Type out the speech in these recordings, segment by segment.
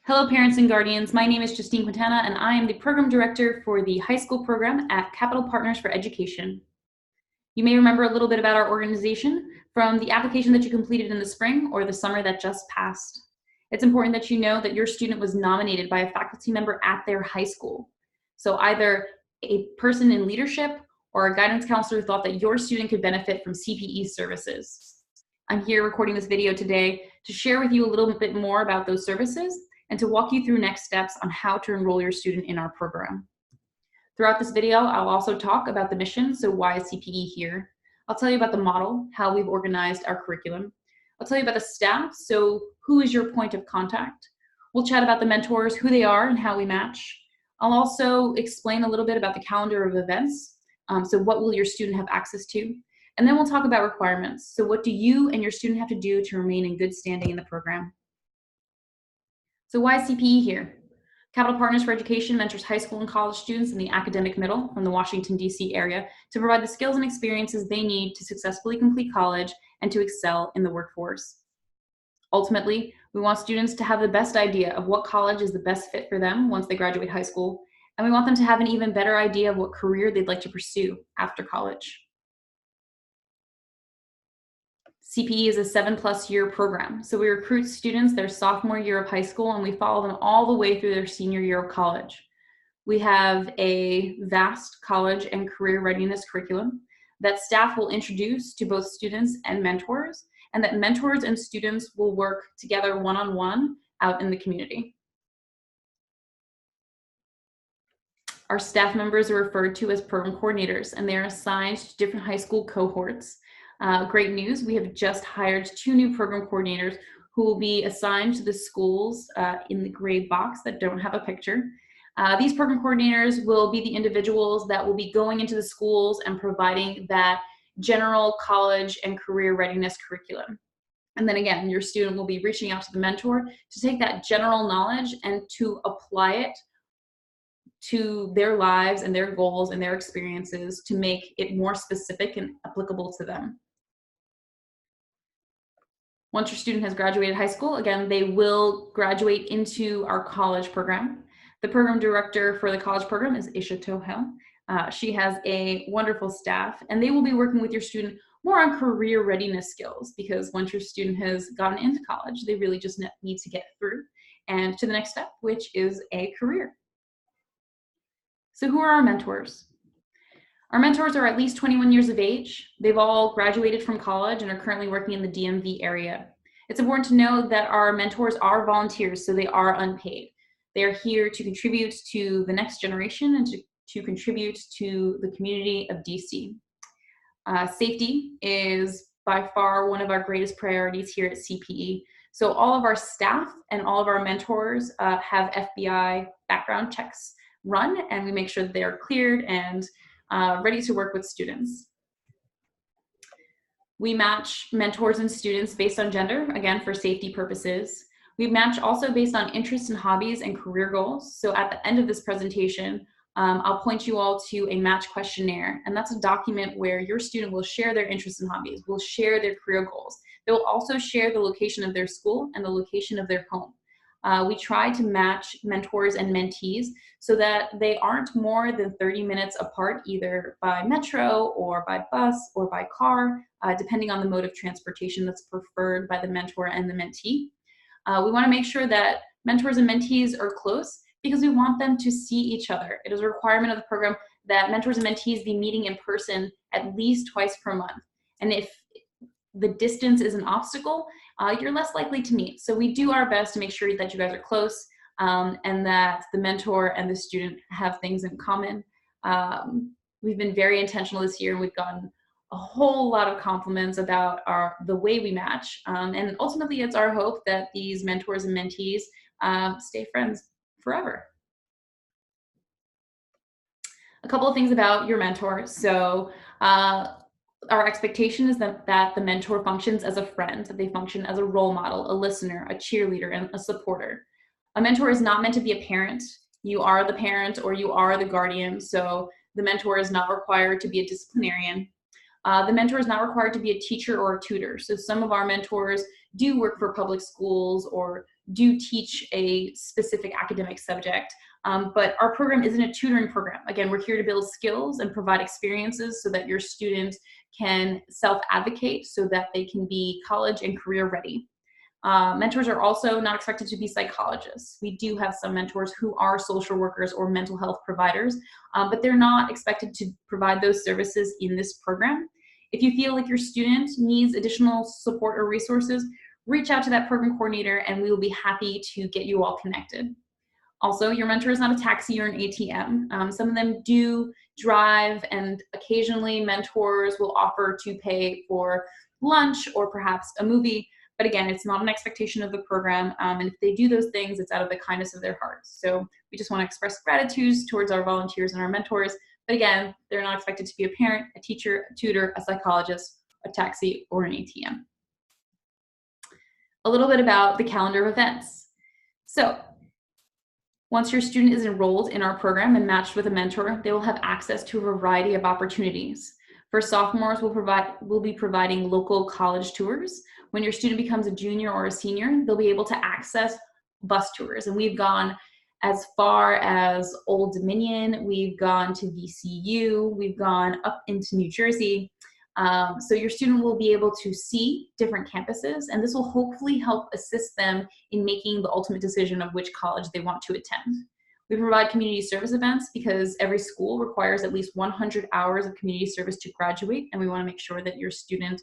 Hello, parents and guardians. My name is Justine Quintana, and I am the program director for the high school program at Capital Partners for Education. You may remember a little bit about our organization from the application that you completed in the spring or the summer that just passed. It's important that you know that your student was nominated by a faculty member at their high school. So either a person in leadership or a guidance counselor thought that your student could benefit from CPE services. I'm here recording this video today to share with you a little bit more about those services and to walk you through next steps on how to enroll your student in our program. Throughout this video, I'll also talk about the mission, so why is CPE here? I'll tell you about the model, how we've organized our curriculum. I'll tell you about the staff, so who is your point of contact? We'll chat about the mentors, who they are and how we match. I'll also explain a little bit about the calendar of events, so what will your student have access to? And then we'll talk about requirements. So what do you and your student have to do to remain in good standing in the program? So why is CPE here? Capital Partners for Education mentors high school and college students in the academic middle from the Washington, D.C. area to provide the skills and experiences they need to successfully complete college and to excel in the workforce. Ultimately, we want students to have the best idea of what college is the best fit for them once they graduate high school, and we want them to have an even better idea of what career they'd like to pursue after college. CPE is a 7+ year program. So we recruit students their sophomore year of high school and we follow them all the way through their senior year of college. We have a vast college and career readiness curriculum that staff will introduce to both students and mentors, and that mentors and students will work together one-on-one out in the community. Our staff members are referred to as program coordinators, and they are assigned to different high school cohorts. Great news, we have just hired 2 new program coordinators who will be assigned to the schools in the gray box that don't have a picture. These program coordinators will be the individuals that will be going into the schools and providing that general college and career readiness curriculum. And then again, your student will be reaching out to the mentor to take that general knowledge and to apply it to their lives and their goals and their experiences to make it more specific and applicable to them. Once your student has graduated high school, again, they will graduate into our college program. The program director for the college program is Isha Tohel. She has a wonderful staff, and they will be working with your student more on career readiness skills, because once your student has gotten into college, they really just need to get through and to the next step, which is a career. So who are our mentors? Our mentors are at least 21 years of age. They've all graduated from college and are currently working in the DMV area. It's important to know that our mentors are volunteers, so they are unpaid. They are here to contribute to the next generation and to contribute to the community of DC. Safety is by far one of our greatest priorities here at CPE. So all of our staff and all of our mentors have FBI background checks run, and we make sure that they are cleared and ready to work with students. We match mentors and students based on gender, again, for safety purposes. We match also based on interests and hobbies and career goals. So at the end of this presentation, I'll point you all to a match questionnaire, and that's a document where your student will share their interests and hobbies, will share their career goals. They will also share the location of their school and the location of their home. We try to match mentors and mentees so that they aren't more than 30 minutes apart, either by metro or by bus or by car, depending on the mode of transportation that's preferred by the mentor and the mentee. We want to make sure that mentors and mentees are close because we want them to see each other. It is a requirement of the program that mentors and mentees be meeting in person at least twice per month. And if the distance is an obstacle, you're less likely to meet. So we do our best to make sure that you guys are close and that the mentor and the student have things in common. We've been very intentional this year, and we've gotten a whole lot of compliments about the way we match. And ultimately, it's our hope that these mentors and mentees stay friends forever. A couple of things about your mentor. So our expectation is that the mentor functions as a friend, that they function as a role model, a listener, a cheerleader, and a supporter. A mentor is not meant to be a parent. You are the parent or you are the guardian, so the mentor is not required to be a disciplinarian. The mentor is not required to be a teacher or a tutor. So some of our mentors do work for public schools or do teach a specific academic subject, but our program isn't a tutoring program. Again, we're here to build skills and provide experiences so that your students can self-advocate so that they can be college and career ready. Mentors are also not expected to be psychologists. We do have some mentors who are social workers or mental health providers, but they're not expected to provide those services in this program. If you feel like your student needs additional support or resources, reach out to that program coordinator and we will be happy to get you all connected. Also, your mentor is not a taxi or an ATM. Some of them do drive, and occasionally mentors will offer to pay for lunch or perhaps a movie. But again, it's not an expectation of the program. And if they do those things, it's out of the kindness of their hearts. So we just want to express gratitude towards our volunteers and our mentors. But again, they're not expected to be a parent, a teacher, a tutor, a psychologist, a taxi, or an ATM. A little bit about the calendar of events. So once your student is enrolled in our program and matched with a mentor, they will have access to a variety of opportunities. For sophomores, we'll be providing local college tours. When your student becomes a junior or a senior, they'll be able to access bus tours. And we've gone as far as Old Dominion, we've gone to VCU, we've gone up into New Jersey. So your student will be able to see different campuses, and this will hopefully help assist them in making the ultimate decision of which college they want to attend. We provide community service events because every school requires at least 100 hours of community service to graduate, and we want to make sure that your student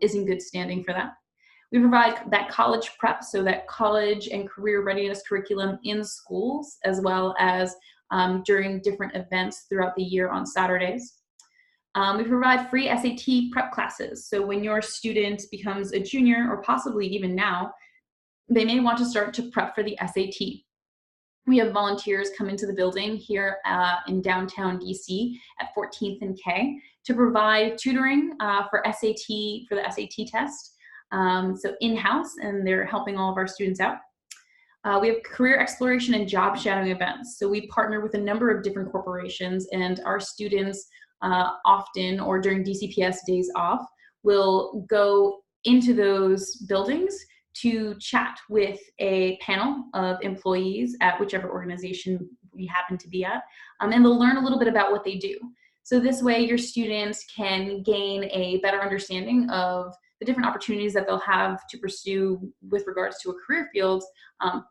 is in good standing for that. We provide that college prep, so that college and career readiness curriculum in schools, as well as during different events throughout the year on Saturdays. We provide free SAT prep classes. So when your student becomes a junior, or possibly even now, they may want to start to prep for the SAT. We have volunteers come into the building here in downtown DC at 14th and K to provide tutoring for the SAT test. So in-house, and they're helping all of our students out. We have career exploration and job shadowing events. So we partner with a number of different corporations, and our students often, or during DCPS days off, will go into those buildings to chat with a panel of employees at whichever organization we happen to be at, and they'll learn a little bit about what they do. So this way your students can gain a better understanding of the different opportunities that they'll have to pursue with regards to a career field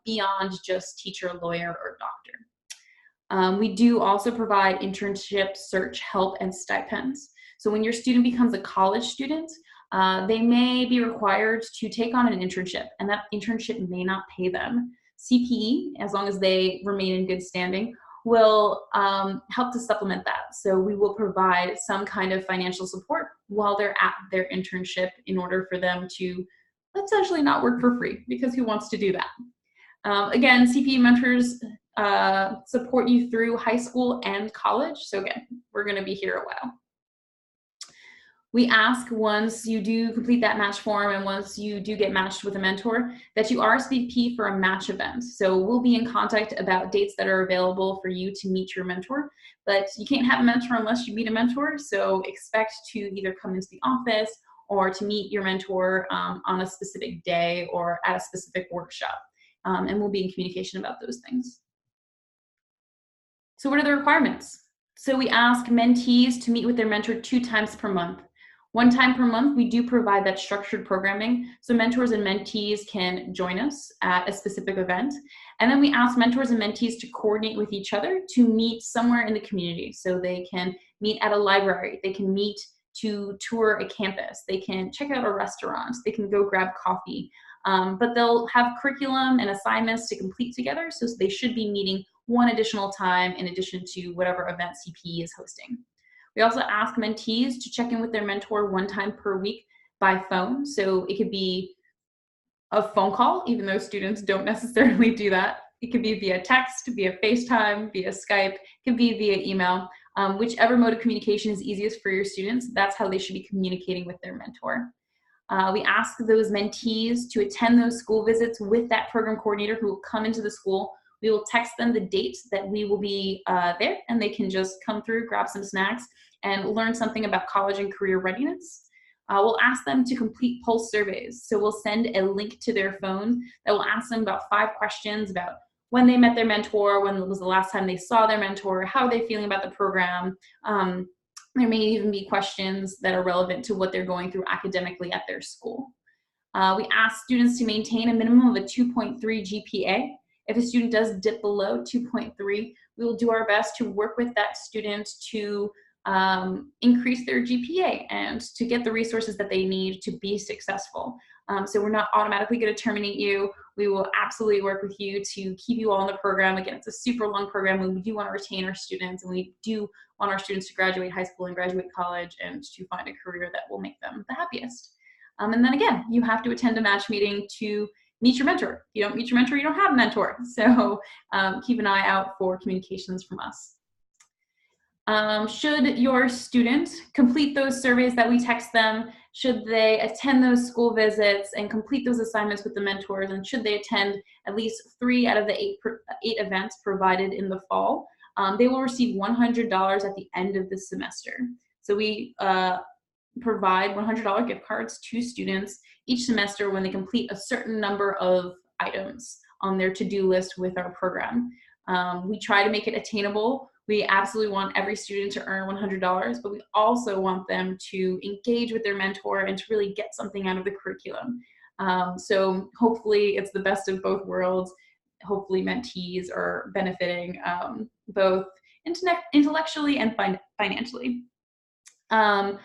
beyond just teacher, lawyer, or doctor. We do also provide internship, search, help, and stipends. So when your student becomes a college student, they may be required to take on an internship, and that internship may not pay them. CPE, as long as they remain in good standing, will help to supplement that. So we will provide some kind of financial support while they're at their internship in order for them to essentially not work for free, because who wants to do that? Again, CPE mentors support you through high school and college. So again, we're going to be here a while. We ask, once you do complete that match form and once you do get matched with a mentor, that you RSVP for a match event. So we'll be in contact about dates that are available for you to meet your mentor, but you can't have a mentor unless you meet a mentor. So expect to either come into the office or to meet your mentor on a specific day or at a specific workshop. And we'll be in communication about those things. So what are the requirements? So we ask mentees to meet with their mentor 2 times per month. 1 time per month, we do provide that structured programming, so mentors and mentees can join us at a specific event. And then we ask mentors and mentees to coordinate with each other to meet somewhere in the community. So they can meet at a library, they can meet to tour a campus, they can check out a restaurant, they can go grab coffee. But they'll have curriculum and assignments to complete together, so they should be meeting 1 additional time in addition to whatever event CPE is hosting. We also ask mentees to check in with their mentor 1 time per week by phone. So it could be a phone call, even though students don't necessarily do that. It could be via text, via FaceTime, via Skype, it could be via email. Whichever mode of communication is easiest for your students, that's how they should be communicating with their mentor. We ask those mentees to attend those school visits with that program coordinator who will come into the school. We will text them the dates that we will be there, and they can just come through, grab some snacks, and learn something about college and career readiness. we'll ask them to complete pulse surveys. So we'll send a link to their phone that will ask them about 5 questions about when they met their mentor, when was the last time they saw their mentor, how are they feeling about the program. There may even be questions that are relevant to what they're going through academically at their school. We ask students to maintain a minimum of a 2.3 GPA. If a student does dip below 2.3, we will do our best to work with that student to increase their GPA and to get the resources that they need to be successful. So we're not automatically going to terminate you. We will absolutely work with you to keep you all in the program. Again, it's a super long program, and we do want to retain our students, and we do want our students to graduate high school and graduate college and to find a career that will make them the happiest. And then again, you have to attend a match meeting to meet your mentor. If you don't meet your mentor, you don't have a mentor. So keep an eye out for communications from us. Should your student complete those surveys that we text them, should they attend those school visits and complete those assignments with the mentors, and should they attend at least 3 out of the 8 events provided in the fall, they will receive $100 at the end of the semester. So we provide $100 gift cards to students each semester when they complete a certain number of items on their to-do list with our program. We try to make it attainable. We absolutely want every student to earn $100, but we also want them to engage with their mentor and to really get something out of the curriculum. So hopefully it's the best of both worlds. Hopefully mentees are benefiting both intellectually and financially. And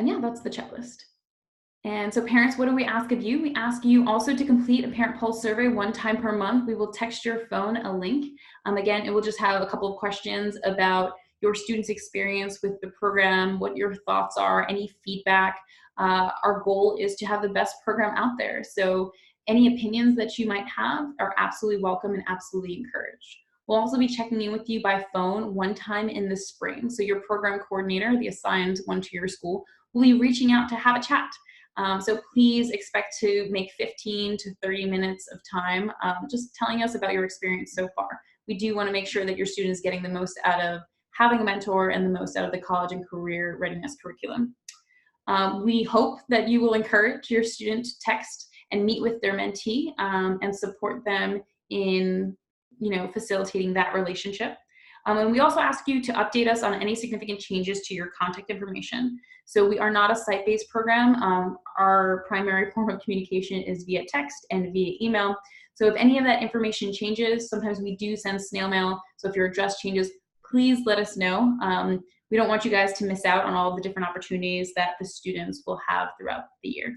yeah, that's the checklist. And so parents, what do we ask of you? We ask you also to complete a parent pulse survey 1 time per month. We will text your phone a link. Again, it will just have a couple of questions about your student's experience with the program, what your thoughts are, any feedback. Our goal is to have the best program out there. So any opinions that you might have are absolutely welcome and absolutely encouraged. We'll also be checking in with you by phone 1 time in the spring. So your program coordinator, the assigned one to your school, will be reaching out to have a chat. So please expect to make 15 to 30 minutes of time just telling us about your experience so far. We do want to make sure that your student is getting the most out of having a mentor and the most out of the college and career readiness curriculum. We hope that you will encourage your student to text and meet with their mentee and support them in facilitating that relationship. And we also ask you to update us on any significant changes to your contact information. So we are not a site-based program. Our primary form of communication is via text and via email. So if any of that information changes, sometimes we do send snail mail. So if your address changes, please let us know. We don't want you guys to miss out on all of the different opportunities that the students will have throughout the year.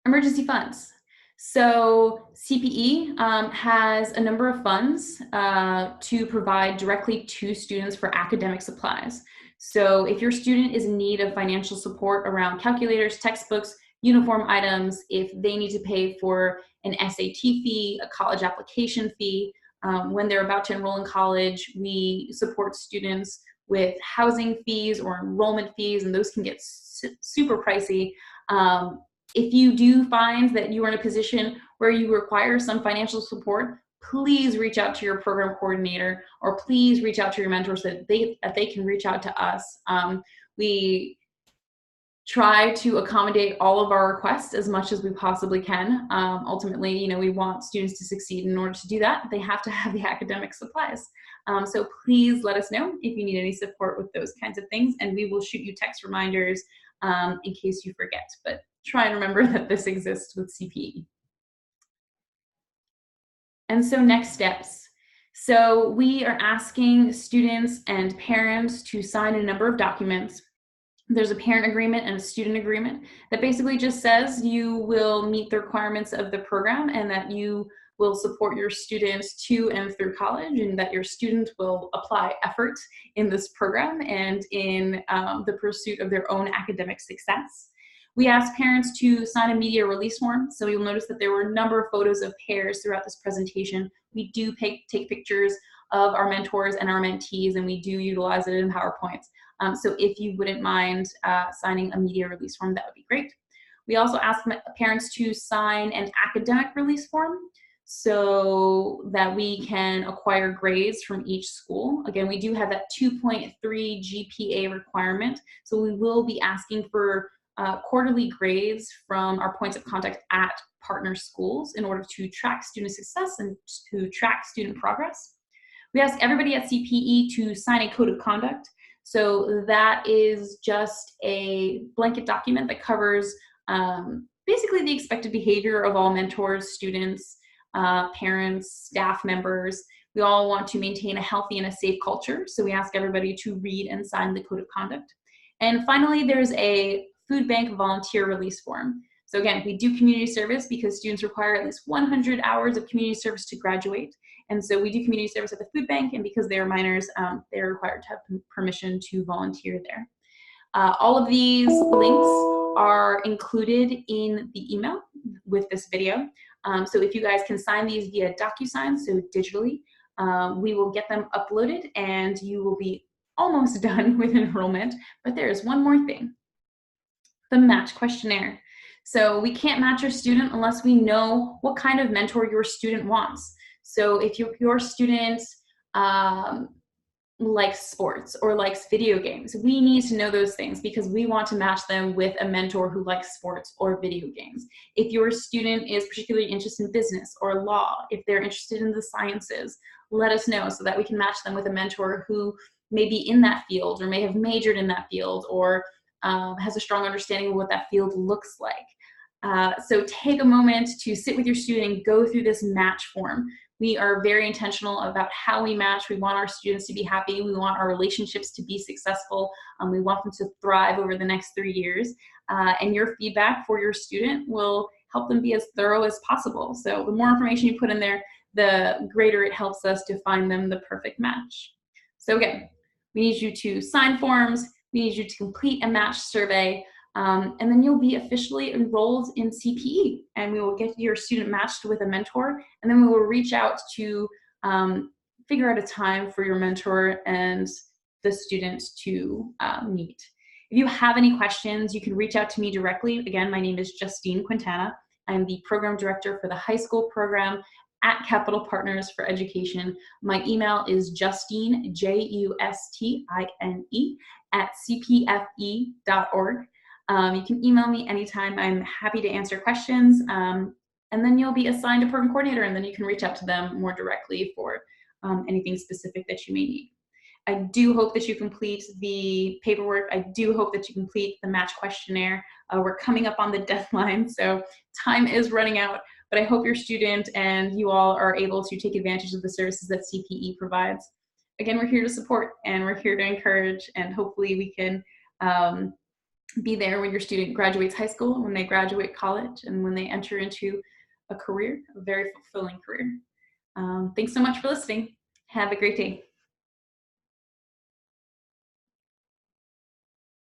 Emergency funds. So CPE has a number of funds to provide directly to students for academic supplies. So if your student is in need of financial support around calculators, textbooks, uniform items, if they need to pay for an SAT fee, a college application fee, when they're about to enroll in college, we support students with housing fees or enrollment fees, and those can get super pricey. If you do find that you are in a position where you require some financial support, please reach out to your program coordinator, or please reach out to your mentor so that they can reach out to us. We try to accommodate all of our requests as much as we possibly can. Ultimately, we want students to succeed. In order to do that, they have to have the academic supplies. So please let us know if you need any support with those kinds of things, and we will shoot you text reminders in case you forget. But try and remember that this exists with CPE. And so next steps. So we are asking students and parents to sign a number of documents. There's a parent agreement and a student agreement that basically just says you will meet the requirements of the program and that you will support your students to and through college, and that your student will apply effort in this program and in the pursuit of their own academic success. We asked parents to sign a media release form. So you'll notice that there were a number of photos of pairs throughout this presentation. We do take pictures of our mentors and our mentees, and we do utilize it in PowerPoints. So if you wouldn't mind signing a media release form, that would be great. We also asked parents to sign an academic release form. so that we can acquire grades from each school. Again, we do have that 2.3 GPA requirement, so we will be asking for quarterly grades from our points of contact at partner schools in order to track student success and to track student progress. We ask everybody at CPE to sign a code of conduct. So that is just a blanket document that covers basically the expected behavior of all mentors, students, parents, staff members. We all want to maintain a healthy and a safe culture, so we ask everybody to read and sign the code of conduct. And finally, there's a food bank volunteer release form. So again, we do community service because students require at least 100 hours of community service to graduate. And so we do community service at the food bank, and because they are minors, they're required to have permission to volunteer there. All of these links are included in the email with this video. So if you guys can sign these via DocuSign, so digitally, we will get them uploaded and you will be almost done with enrollment. But there is one more thing, the match questionnaire. So we can't match your student unless we know what kind of mentor your student wants. So if your student likes sports or likes video games, we need to know those things because we want to match them with a mentor who likes sports or video games. If your student is particularly interested in business or law, if they're interested in the sciences, let us know so that we can match them with a mentor who may be in that field or may have majored in that field or has a strong understanding of what that field looks like. So take a moment to sit with your student and go through this match form. We are very intentional about how we match. We want our students to be happy. We want our relationships to be successful. We want them to thrive over the next 3 years. And your feedback for your student will help them be as thorough as possible. So the more information you put in there, the greater it helps us to find them the perfect match. So again, we need you to sign forms. We need you to complete a match survey. And then you'll be officially enrolled in CPE, and we will get your student matched with a mentor, and then we will reach out to figure out a time for your mentor and the student to meet. If you have any questions, you can reach out to me directly. Again, my name is Justine Quintana. I'm the program director for the high school program at Capital Partners for Education. My email is Justine, Justine, @cpfe.org. You can email me anytime. I'm happy to answer questions. And then you'll be assigned a program coordinator, and then you can reach out to them more directly for anything specific that you may need. I do hope that you complete the paperwork. I do hope that you complete the match questionnaire. We're coming up on the deadline, so time is running out, but I hope your student and you all are able to take advantage of the services that CPE provides. Again, we're here to support, and we're here to encourage, and hopefully we can be there when your student graduates high school, when they graduate college, and when they enter into a career, a very fulfilling career. Thanks so much for listening. Have a great day.